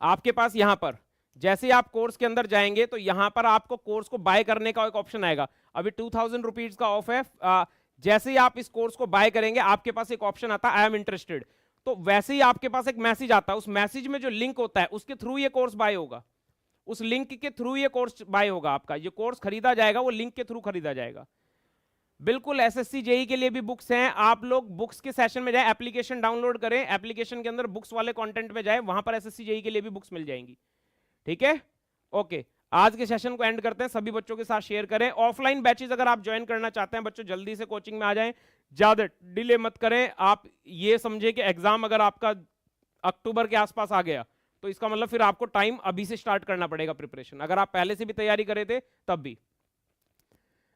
आपके पास यहां पर जैसे ही आप कोर्स के अंदर जाएंगे तो यहां पर आपको कोर्स को बाय करने का एक ऑप्शन आएगा। अभी 2000 रुपीज का ऑफ है। जैसे ही आप इस कोर्स को बाय करेंगे आपके पास एक ऑप्शन आता है आई एम इंटरेस्टेड, तो वैसे ही आपके पास एक मैसेज आता है, उस मैसेज में जो लिंक होता है उसके थ्रू ये कोर्स बाय होगा, उस लिंक के थ्रू ये कोर्स बाय होगा। आपका ये कोर्स खरीदा जाएगा, वो लिंक के थ्रू खरीदा जाएगा। बिल्कुल, एसएससी जेई के लिए भी बुक्स हैं, आप लोग बुक्स के सेशन में जाए, एप्लीकेशन डाउनलोड करें, एप्लीकेशन के अंदर बुक्स वाले कंटेंट में जाए, वहां पर एसएससी जेई के लिए भी बुक्स मिल जाएंगी। ठीक है, ओके, आज के सेशन को एंड करते हैं, सभी बच्चों के साथ शेयर करें। ऑफलाइन बैचेस अगर आप ज्वाइन करना चाहते हैं बच्चों, जल्दी से कोचिंग में आ जाएं, ज्यादा डिले मत करें। आप ये समझे कि एग्जाम अगर आपका अक्टूबर के आसपास आ गया तो इसका मतलब फिर आपको टाइम अभी से स्टार्ट करना पड़ेगा प्रिपरेशन, अगर आप पहले से भी तैयारी करे थे तब भी।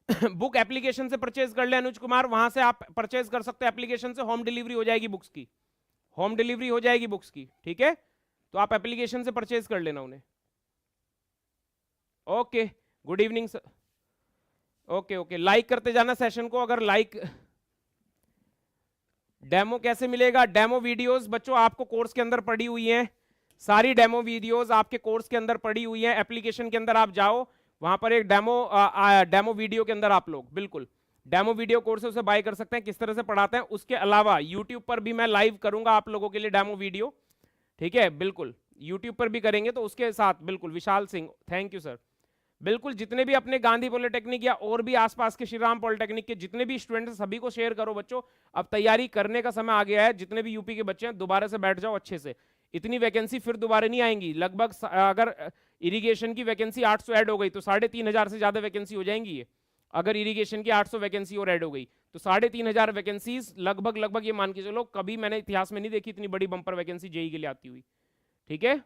बुक एप्लीकेशन से परचेज कर ले अनुज कुमार, वहां से आप परचेज कर सकते हैं एप्लीकेशन से, होम डिलीवरी हो जाएगी बुक्स की, होम डिलीवरी हो जाएगी बुक्स की। ठीक है, तो आप एप्लीकेशन से परचेज कर लेना उन्हें। Okay, good evening sir. Okay okay, like करते जाना सेशन को, अगर लाइक। डेमो कैसे मिलेगा? डेमो वीडियोस बच्चों आपको कोर्स के अंदर पड़ी हुई हैं, सारी डेमो वीडियोस आपके कोर्स के अंदर पड़ी हुई हैं। एप्लीकेशन के अंदर आप जाओ, वहां पर एक डेमो वीडियो के अंदर आप लोग बिल्कुल डेमो वीडियो कोर्स है, उसे बाय कर सकते हैं, किस तरह से पढ़ाते हैं। उसके अलावा यूट्यूब पर भी मैं लाइव करूंगा आप लोगों के लिए डेमो वीडियो। ठीक है, बिल्कुल यूट्यूब पर भी करेंगे, तो उसके साथ बिल्कुल। Vishal Singh, thank you sir. बिल्कुल, जितने भी अपने गांधी पॉलिटेक्निक या और भी आसपास के श्री राम पॉलिटेक्निक के जितने भी स्टूडेंट्स हैं सभी को शेयर करो बच्चों। अब तैयारी करने का समय आ गया है, जितने भी यूपी के बच्चे हैं दोबारा से बैठ जाओ अच्छे से, इतनी वैकेंसी फिर दोबारा नहीं आएंगी। लगभग अगर इरिगेशन की वैकेंसी 800 ऐड हो गई तो 3500 से ज्यादा वैकेंसी हो जाएंगी ये। अगर इरिगेशन की 800 वैकेंसी और ऐड हो गई तो 3500 वैकेंसीज लगभग ये मान के चलो, कभी मैंने इतिहास में नहीं देखी इतनी बड़ी बंपर वैकेंसी जेई के लिए आती हुई। ठीक है,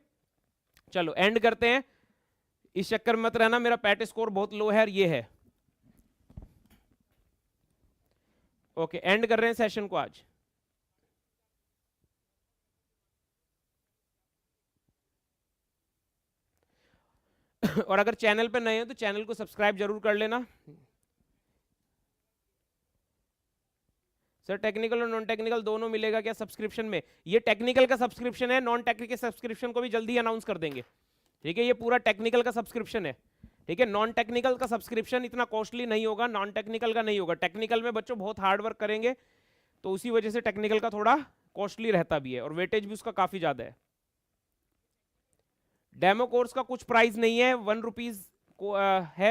चलो एंड करते हैं, इस चक्कर में मत रहना मेरा पैट स्कोर बहुत लो है और ये है। ओके, एंड कर रहे हैं सेशन को आज। और अगर चैनल पे नए हो तो चैनल को सब्सक्राइब जरूर कर लेना। सर टेक्निकल और नॉन टेक्निकल दोनों मिलेगा क्या सब्सक्रिप्शन में? ये टेक्निकल का सब्सक्रिप्शन है, नॉन टेक्निकल सब्सक्रिप्शन को भी जल्दी अनाउंस कर देंगे। ठीक है, ये पूरा टेक्निकल का सब्सक्रिप्शन है। ठीक है। नॉन टेक्निकल का सब्सक्रिप्शन इतना कॉस्टली नहीं होगा, नॉन टेक्निकल का नहीं होगा। टेक्निकल में बच्चों बहुत हार्ड वर्क करेंगे, तो उसी वजह से टेक्निकल का थोड़ा कॉस्टली रहता भी है, और वेटेज भी उसका काफी ज्यादा है। डेमो कोर्स का कुछ प्राइस नहीं है, ₹1 है।